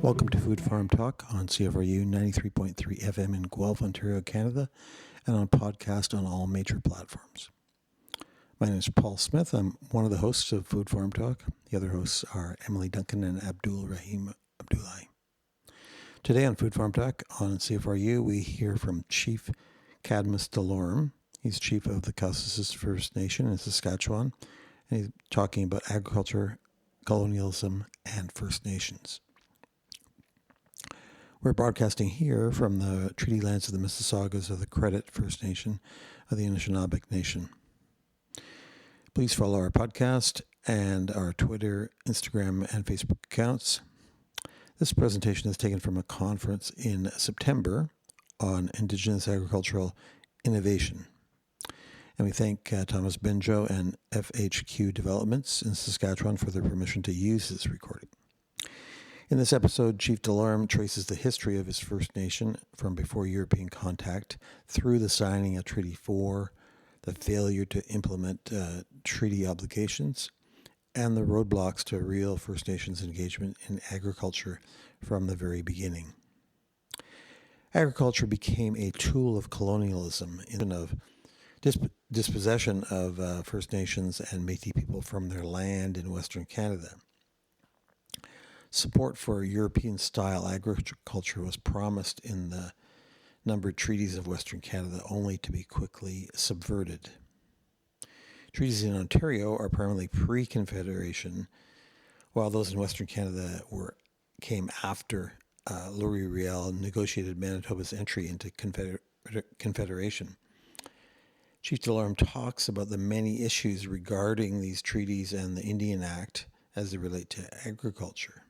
Welcome to Food Farm Talk on CFRU 93.3 FM in Guelph, Ontario, Canada, and on podcast on all major platforms. My name is Paul Smith. I'm one of the hosts of Food Farm Talk. The other hosts are Emily Duncan and Abdul Rahim Abdullahi. Today on Food Farm Talk on CFRU, we hear from Chief Cadmus Delorme. He's chief of the Cowessess First Nation in Saskatchewan, and he's talking about agriculture, colonialism, and First Nations. We're broadcasting here from the treaty lands of the Mississaugas of the Credit First Nation of the Anishinaabe Nation. Please follow our podcast and our Twitter, Instagram, and Facebook accounts. This presentation is taken from a conference in September on Indigenous agricultural innovation. And we thank Thomas Benjo and FHQ Developments in Saskatchewan for their permission to use this recording. In this episode, Chief Delorme traces the history of his First Nation from before European contact through the signing of Treaty 4, the failure to implement treaty obligations, and the roadblocks to real First Nations engagement in agriculture from the very beginning. Agriculture became a tool of colonialism in of dispossession of First Nations and Métis people from their land in Western Canada. Support for European-style agriculture was promised in the numbered treaties of Western Canada, only to be quickly subverted. Treaties in Ontario are primarily pre-Confederation, while those in Western Canada came after Louis Riel negotiated Manitoba's entry into Confederation. Chief Delorme talks about the many issues regarding these treaties and the Indian Act as they relate to agriculture.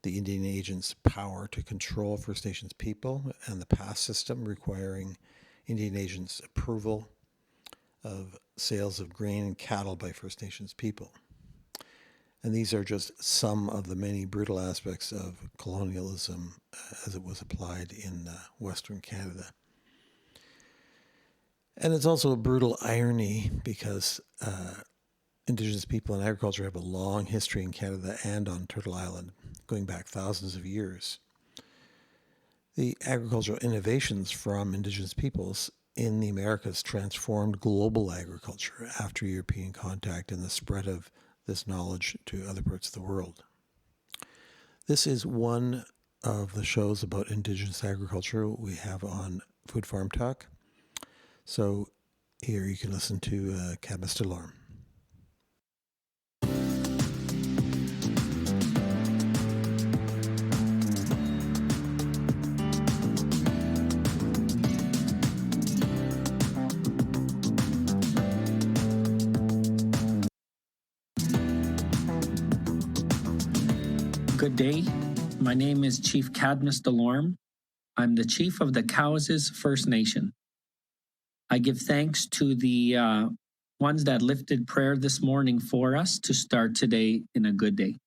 The Indian agents' power to control First Nations people, and the pass system requiring Indian agents' approval of sales of grain and cattle by First Nations people. And these are just some of the many brutal aspects of colonialism as it was applied in Western Canada. And it's also a brutal irony because Indigenous people in agriculture have a long history in Canada and on Turtle Island, going back thousands of years. The agricultural innovations from Indigenous peoples in the Americas transformed global agriculture after European contact and the spread of this knowledge to other parts of the world. This is one of the shows about Indigenous agriculture we have on Food Farm Talk. So here you can listen to Cadmus Delorme. Good day. My name is Chief Cadmus Delorme. I'm the chief of the Cowessess First Nation. I give thanks to the ones that lifted prayer this morning for us to start today in a good day.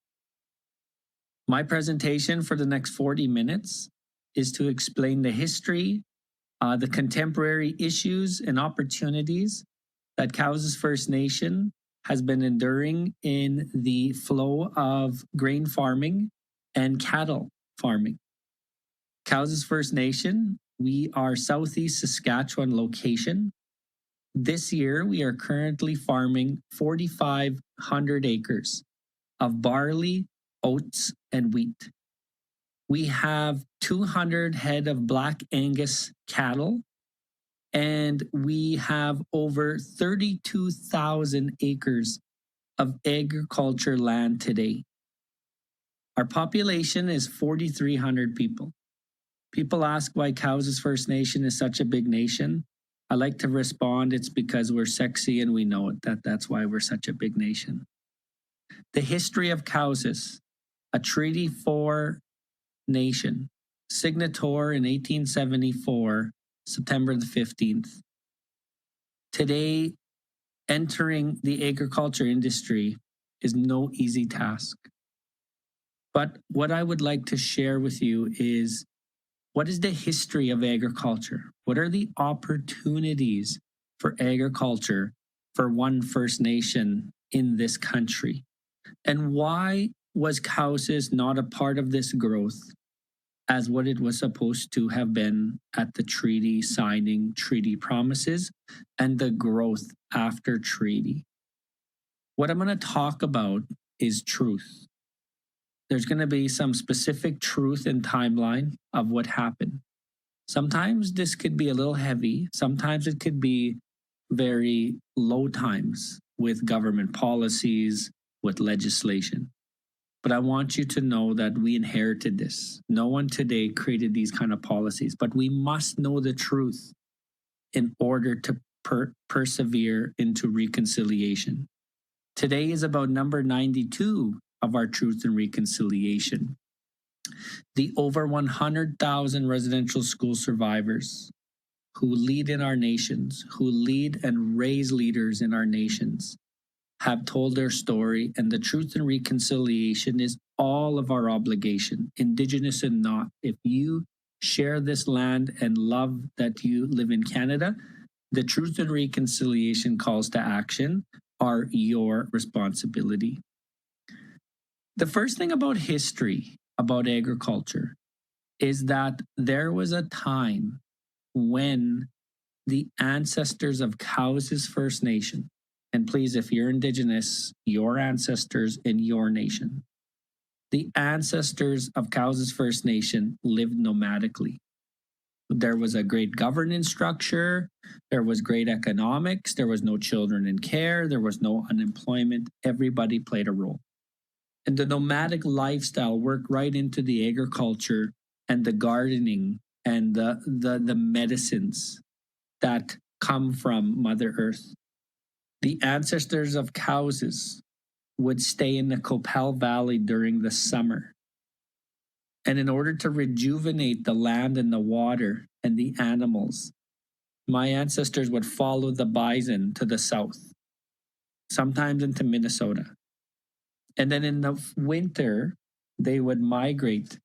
My presentation for the next 40 minutes is to explain the history, the contemporary issues and opportunities that Cowessess First Nation has been enduring in the flow of grain farming and cattle farming. Cowessess First Nation, we are Southeast Saskatchewan location. This year, we are currently farming 4,500 acres of barley, oats, and wheat. We have 200 head of Black Angus cattle, and we have over 32,000 acres of agriculture land today. Our population is 4,300 people. People ask why Cowessess First Nation is such a big nation. I like to respond, it's because we're sexy and we know it, that's why we're such a big nation. The history of Cowessess, a Treaty 4 nation, signator in 1874, September the 15th. Today, entering the agriculture industry is no easy task. But what I would like to share with you is, what is the history of agriculture? What are the opportunities for agriculture for one First Nation in this country? And why was Cowessess not a part of this growth as what it was supposed to have been at the treaty signing, treaty promises, and the growth after treaty? What I'm going to talk about is truth. There's going to be some specific truth and timeline of what happened. Sometimes this could be a little heavy. Sometimes it could be very low times with government policies, with legislation. But I want you to know that we inherited this. No one today created these kind of policies, but we must know the truth in order to persevere into reconciliation. Today is about number 92 of our Truth and Reconciliation. The over 100,000 residential school survivors who lead in our nations, who lead and raise leaders in our nations, have told their story, and the Truth and Reconciliation is all of our obligation, Indigenous and not. If you share this land and love that you live in Canada, the Truth and Reconciliation calls to action are your responsibility. The first thing about history, about agriculture, is that there was a time when the ancestors of Cowessess First Nation, and please, if you're Indigenous, your ancestors in your nation, the ancestors of Cowessess First Nation lived nomadically. There was a great governance structure, there was great economics, there was no children in care, there was no unemployment, everybody played a role. And the nomadic lifestyle worked right into the agriculture and the gardening and the medicines that come from Mother Earth. The ancestors of Cowessess would stay in the Copel Valley during the summer. And in order to rejuvenate the land and the water and the animals, my ancestors would follow the bison to the south, sometimes into Minnesota. And then in the winter, they would migrate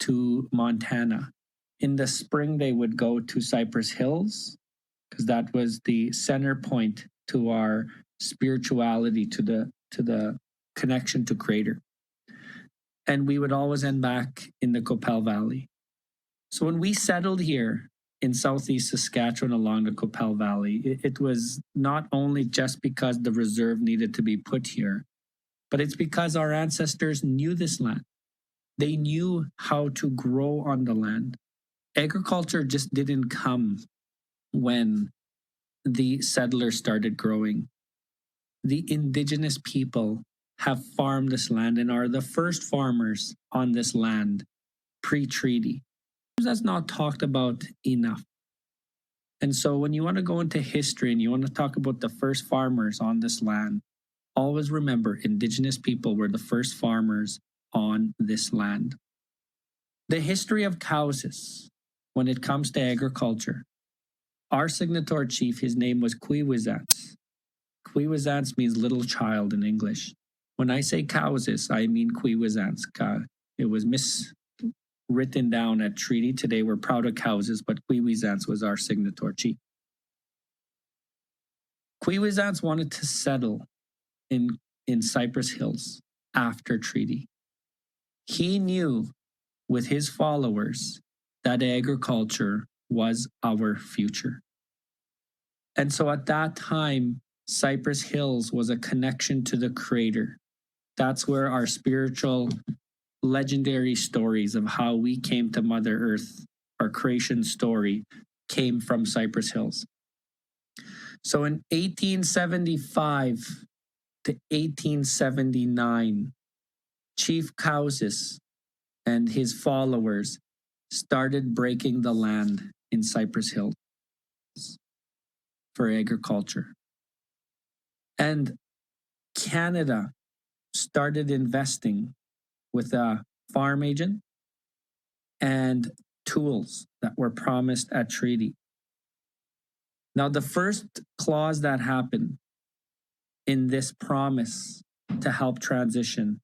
to Montana. In the spring, they would go to Cypress Hills, because that was the center point to our spirituality, to the connection to Creator. And we would always end back in the Copel Valley. So when we settled here in southeast Saskatchewan along the Copel Valley, it was not only just because the reserve needed to be put here, but it's because our ancestors knew this land. They knew how to grow on the land. Agriculture just didn't come when the settlers started growing. The Indigenous people have farmed this land and are the first farmers on this land pre-treaty. That's not talked about enough. And so when you want to go into history and you want to talk about the first farmers on this land, always remember Indigenous people were the first farmers on this land. The history of Cowessess, when it comes to agriculture, our signatory chief, his name was Cowessess. Cowessess means little child in English. When I say Cowessess, I mean Cowessess. It was miswritten down at treaty. Today we're proud of Cowessess, but Cowessess was our signatory chief. Cowessess wanted to settle in Cypress Hills after treaty. He knew with his followers that agriculture was our future. And so at that time, Cypress Hills was a connection to the Creator. That's where our spiritual legendary stories of how we came to Mother Earth, our creation story, came from Cypress Hills. So in 1875 to 1879, Chief Cowessess and his followers started breaking the land in Cypress Hills for agriculture. And Canada started investing with a farm agent and tools that were promised at treaty. Now, the first clause that happened in this promise to help transition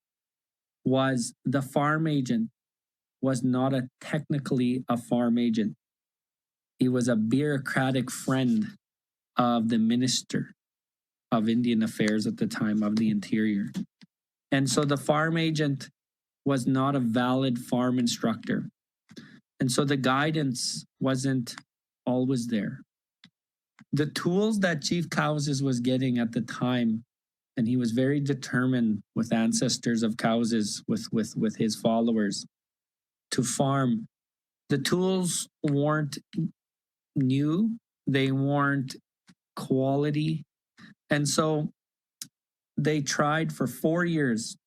was the farm agent was not technically a farm agent. He was a bureaucratic friend of the Minister of Indian Affairs at the time, of the Interior. And so the farm agent was not a valid farm instructor. And so the guidance wasn't always there. The tools that Chief Cowessess was getting at the time, and he was very determined with ancestors of Cowessess, with his followers, to farm. The tools weren't new, they weren't quality. And so they tried for 4 years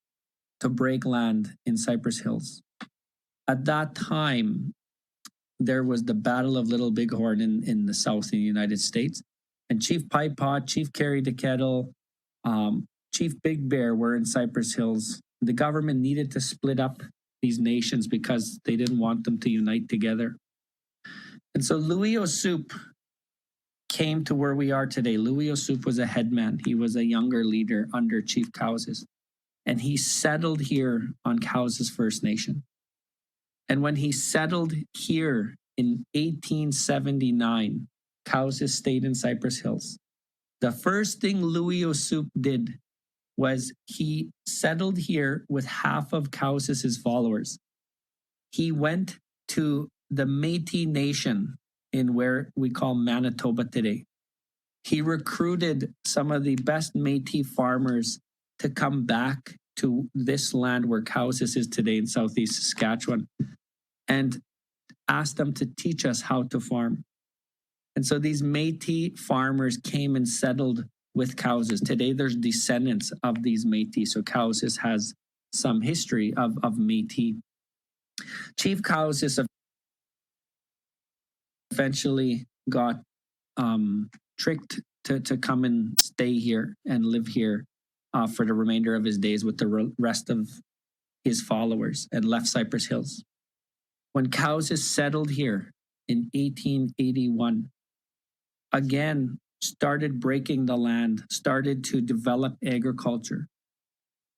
to break land in Cypress Hills. At that time, there was the Battle of Little Bighorn in the South in the United States. And Chief Pipe Pot, Chief Carry the Kettle, Chief Big Bear were in Cypress Hills. The government needed to split up these nations because they didn't want them to unite together. And so Louis Osoup came to where we are today. Louis Osoup was a headman. He was a younger leader under Chief Cowessess. And he settled here on Cowessess First Nation. And when he settled here in 1879, Cowessess stayed in Cypress Hills. The first thing Louis Osoup did was he settled here with half of Cowessess's followers. He went to the Métis Nation in where we call Manitoba today. He recruited some of the best Métis farmers to come back to this land where Cowessess is today in southeast Saskatchewan and asked them to teach us how to farm. And so these Métis farmers came and settled with Cowessess. Today there's descendants of these Métis, so Cowessess has some history of Métis. Chief Cowessess eventually got tricked to come and stay here and live here for the remainder of his days with the rest of his followers and left Cypress Hills. When Cowessess settled here in 1881, again started breaking the land, started to develop agriculture.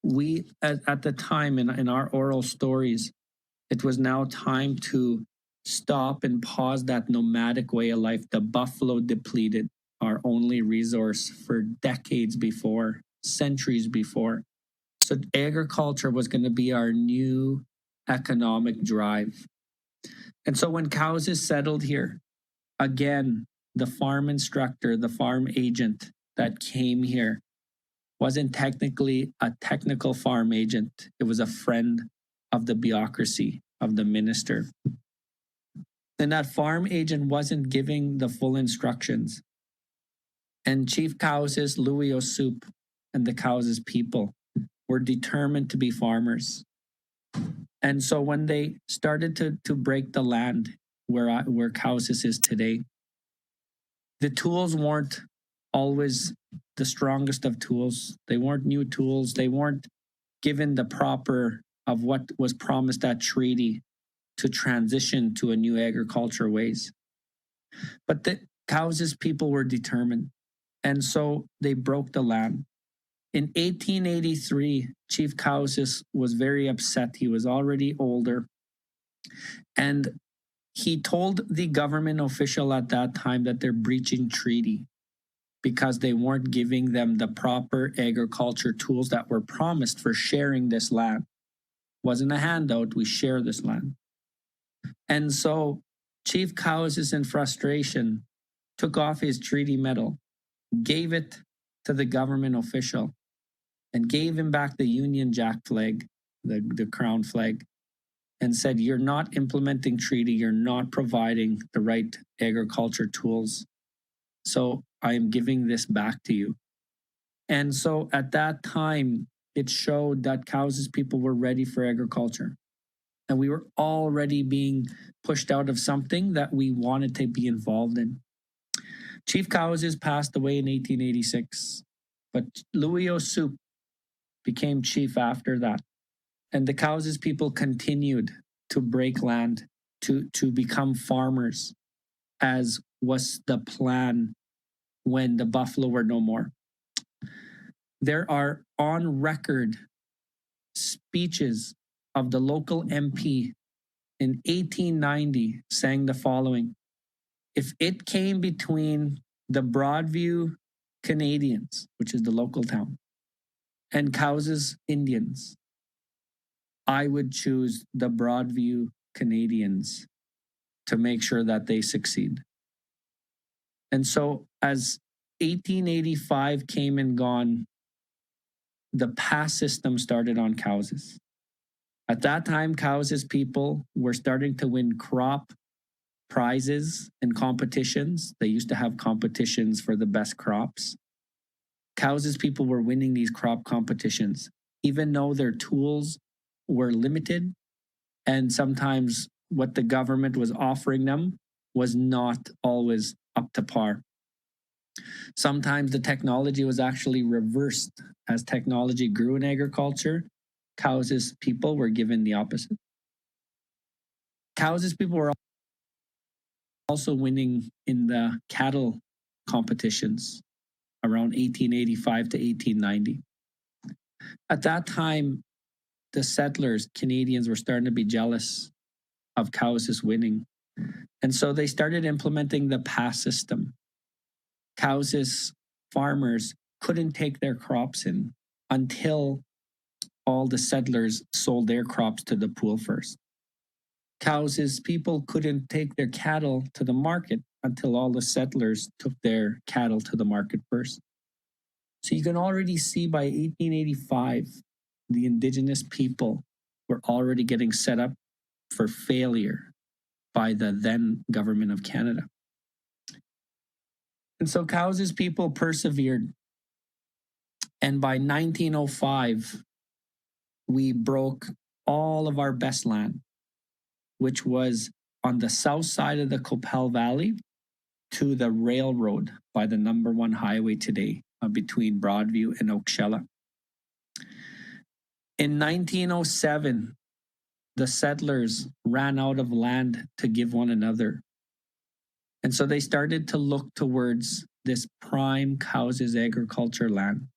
We, at the time in our oral stories, it was now time to stop and pause that nomadic way of life. The buffalo depleted our only resource for decades before, centuries before. So agriculture was going to be our new economic drive. And so when Cowessess settled here, again, the farm instructor, the farm agent that came here wasn't technically a technical farm agent. It was a friend of the bureaucracy, of the minister. And that farm agent wasn't giving the full instructions. And Chief Cowessess, Louis Osoup, and the Cowessess people were determined to be farmers. And so when they started to break the land where Cowessess is today, the tools weren't always the strongest of tools. They weren't new tools. They weren't given the proper of what was promised at treaty to transition to a new agriculture ways. But the Cowessess people were determined. And so they broke the land. In 1883, Chief Cowessess was very upset. He was already older. And he told the government official at that time that they're breaching treaty because they weren't giving them the proper agriculture tools that were promised for sharing this land. Wasn't a handout, we share this land. And so Chief Cowessess, in frustration, took off his treaty medal, gave it to the government official, and gave him back the Union Jack flag, the crown flag, and said, "You're not implementing treaty, you're not providing the right agriculture tools. So I am giving this back to you." And so at that time, it showed that Cowessess people were ready for agriculture. And we were already being pushed out of something that we wanted to be involved in. Chief Cowessess passed away in 1886, but Louis Osoup became chief after that. And the Cowessess people continued to break land, to become farmers, as was the plan when the buffalo were no more. There are on record speeches of the local MP in 1890 saying the following: "If it came between the Broadview Canadians, which is the local town, and Cowessess Indians, I would choose the Broadview Canadians to make sure that they succeed. And so as 1885 came and gone, the pass system started on Cowessess. At that time, Cowessess people were starting to win crop prizes and competitions. They used to have competitions for the best crops. Cowessess people were winning these crop competitions, even though their tools were limited, and sometimes what the government was offering them was not always up to par. Sometimes the technology was actually reversed. As technology grew in agriculture, Cowessess people were given the opposite. Cowessess people were also winning in the cattle competitions around 1885 to 1890. At that time, the settlers, Canadians, were starting to be jealous of Cowessess winning. And so they started implementing the pass system. Cowessess farmers couldn't take their crops in until all the settlers sold their crops to the pool first. Cowessess people couldn't take their cattle to the market until all the settlers took their cattle to the market first. So you can already see by 1885, the Indigenous people were already getting set up for failure by the then government of Canada. And so Cowessess people persevered. And by 1905, we broke all of our best land, which was on the south side of the Qu'Appelle Valley to the railroad by the number 1 highway today between Broadview and Oakshella. In 1907, the settlers ran out of land to give one another. And so they started to look towards this prime Cowessess agriculture land.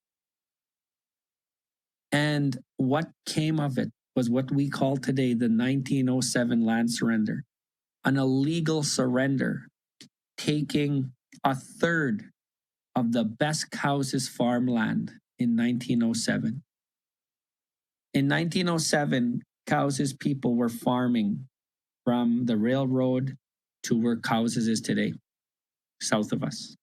And what came of it was what we call today the 1907 land surrender, an illegal surrender, taking a third of the best Cowessess farmland in 1907. In 1907, Cowessess people were farming from the railroad to where Cowessess is today, south of us.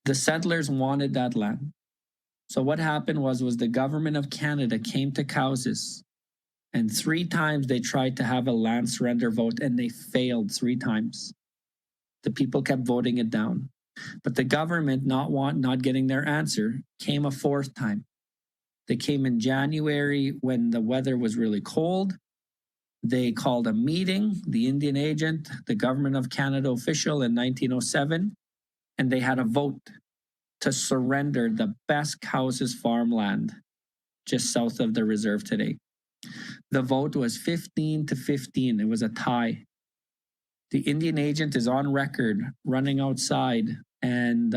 The settlers wanted that land. So what happened was the government of Canada came to Cowessess, and 3 times they tried to have a land surrender vote, and they failed 3 times. The people kept voting it down. But the government, not getting their answer, came a 4th time. They came in January when the weather was really cold. They called a meeting, the Indian agent, the government of Canada official in 1907, and they had a vote to surrender the best Cowessess farmland just south of the reserve today. The vote was 15 to 15. It was a tie. The Indian agent is on record running outside and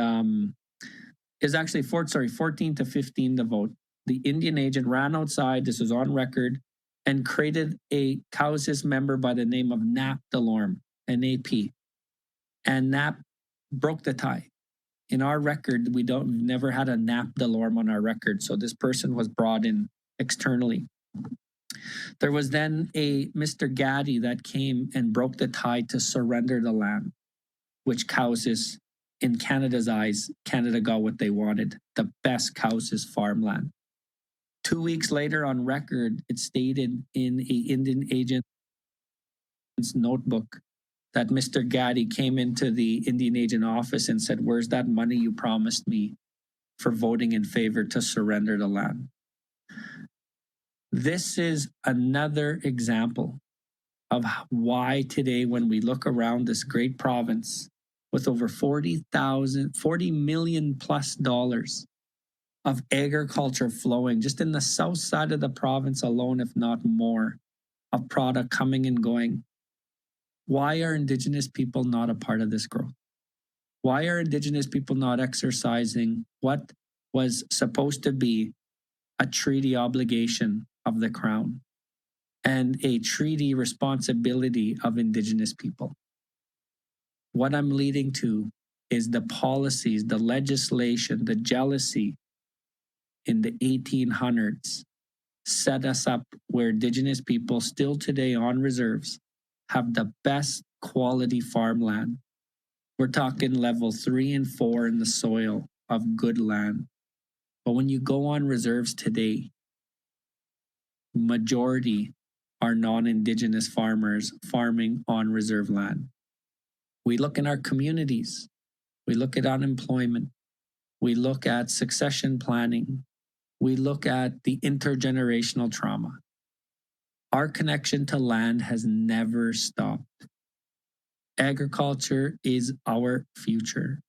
is actually 14 to 15 the vote. The Indian agent ran outside, this is on record, and created a Cowessess member by the name of Nap Delorme, NAP. And Nap broke the tie. In our record, we've never had a Nap Delorme on our record, so this person was brought in externally. There was then a Mr. Gaddy that came and broke the tie to surrender the land, which Cowessess, in Canada's eyes, Canada got what they wanted, the best Cowessess farmland. 2 weeks later on record, it stated in an Indian agent's notebook that Mr. Gaddy came into the Indian agent office and said, "Where's that money you promised me for voting in favor to surrender the land?" This is another example of why today, when we look around this great province with over $40 million plus of agriculture flowing just in the south side of the province alone, if not more, of product coming and going. Why are Indigenous people not a part of this growth? Why are Indigenous people not exercising what was supposed to be a treaty obligation of the Crown and a treaty responsibility of Indigenous people? What I'm leading to is the policies, the legislation, the jealousy in the 1800s set us up where Indigenous people still today on reserves have the best quality farmland. We're talking level 3 and 4 in the soil of good land. But when you go on reserves today, majority are non-Indigenous farmers farming on reserve land. We look in our communities, we look at unemployment, we look at succession planning, we look at the intergenerational trauma. Our connection to land has never stopped. Agriculture is our future.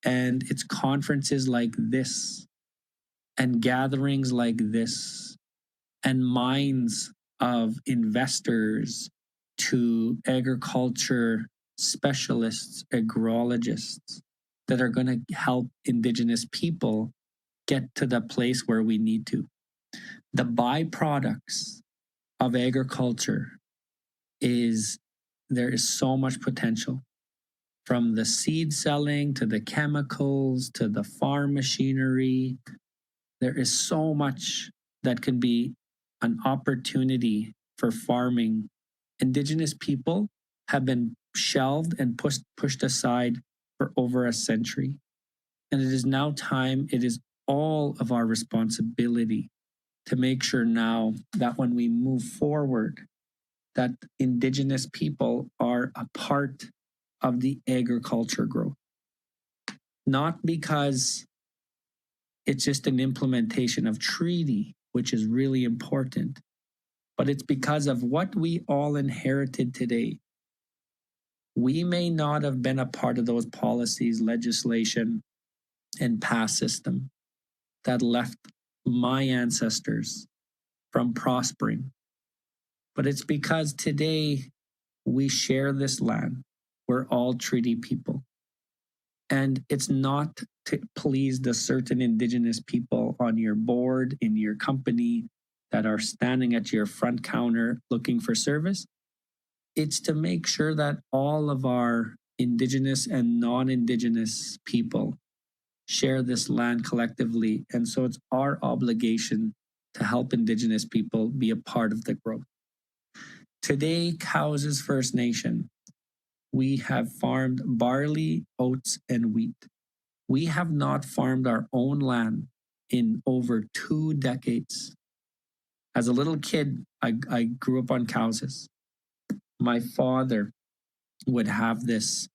And it's conferences like this, and gatherings like this, and minds of investors to agriculture specialists, agrologists that are going to help Indigenous people get to the place where we need to. The byproducts of agriculture is there is so much potential, from the seed selling to the chemicals to the farm machinery. There is so much that can be an opportunity for farming. Indigenous people have been shelved and pushed aside for over a century. And it is now time, it is all of our responsibility to make sure now that when we move forward, that Indigenous people are a part of the agriculture growth. Not because it's just an implementation of treaty, which is really important, but it's because of what we all inherited today. We may not have been a part of those policies, legislation, and past system that left my ancestors from prospering. But it's because today we share this land. We're all treaty people. And it's not to please the certain Indigenous people on your board, in your company, that are standing at your front counter looking for service. It's to make sure that all of our Indigenous and non-Indigenous people share this land collectively. And so it's our obligation to help Indigenous people be a part of the growth. Today, Cowessess First Nation, we have farmed barley, oats, and wheat. We have not farmed our own land in over 2 decades. As a little kid, I grew up on Cowessess. My father would have this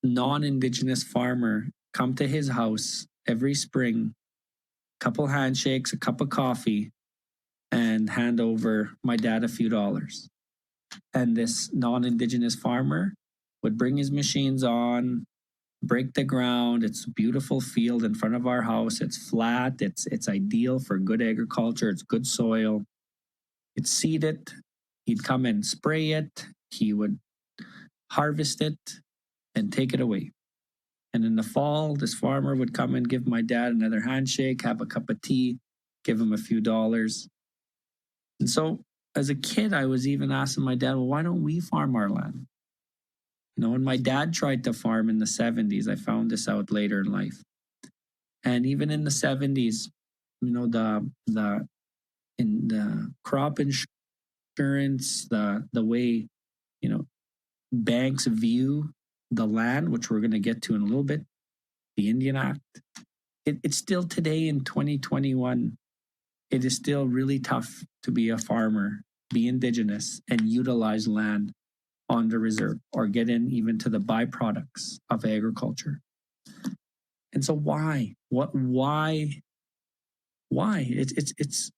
non-Indigenous farmer come to his house every spring, a couple handshakes, a cup of coffee, and hand over my dad a few dollars. And this non-Indigenous farmer would bring his machines on, break the ground. It's a beautiful field in front of our house. It's flat. It's ideal for good agriculture. It's good soil. He'd seed it. He'd come and spray it. He would harvest it and take it away. And in the fall, this farmer would come and give my dad another handshake, have a cup of tea, give him a few dollars. And so as a kid, I was even asking my dad, well, why don't we farm our land? You know, when my dad tried to farm in the 70s, I found this out later in life. And even in the 70s, you know, the crop insurance, the way, you know, banks view the land, which we're going to get to in a little bit, the Indian Act, it's still today in 2021, it is still really tough to be a farmer, be Indigenous, and utilize land on the reserve or get in even to the byproducts of agriculture. And so why? Why? It's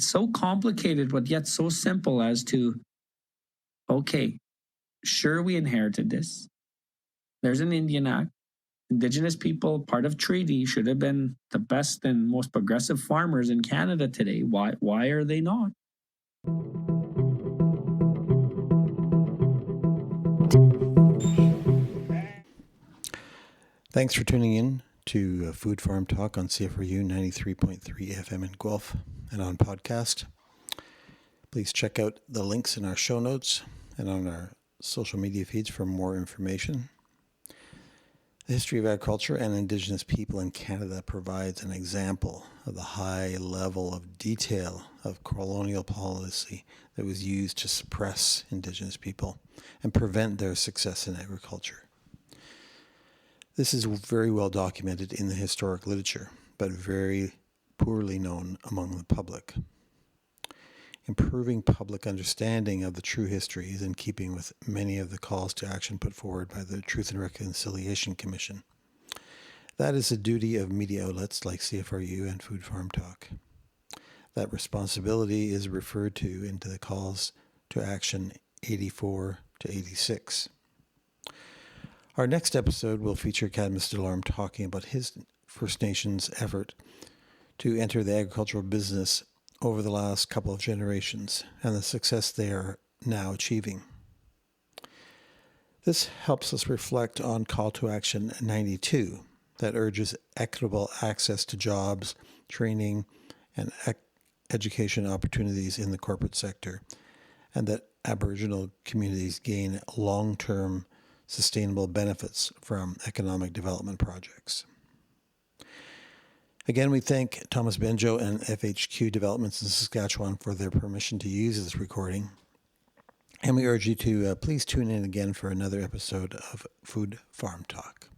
so complicated, but yet so simple as to, okay, sure, we inherited this. There's an Indian Act. Indigenous people, part of treaty, should have been the best and most progressive farmers in Canada today. Why are they not? Thanks for tuning in to Food Farm Talk on CFRU 93.3 FM in Guelph and on podcast. Please check out the links in our show notes and on our social media feeds for more information. The history of agriculture and Indigenous people in Canada provides an example of the high level of detail of colonial policy that was used to suppress Indigenous people and prevent their success in agriculture. This is very well documented in the historic literature, but very poorly known among the public. Improving public understanding of the true history is in keeping with many of the calls to action put forward by the Truth and Reconciliation Commission. That is the duty of media outlets like CFRU and Food Farm Talk. That responsibility is referred to into the calls to action 84 to 86. Our next episode will feature Cadmus Delorme talking about his First Nations effort to enter the agricultural business over the last couple of generations and the success they are now achieving. This helps us reflect on Call to Action 92 that urges equitable access to jobs, training, and education opportunities in the corporate sector, and that Aboriginal communities gain long-term sustainable benefits from economic development projects. Again, we thank Thomas Benjo and FHQ Developments in Saskatchewan for their permission to use this recording. And we urge you to please tune in again for another episode of Food Farm Talk.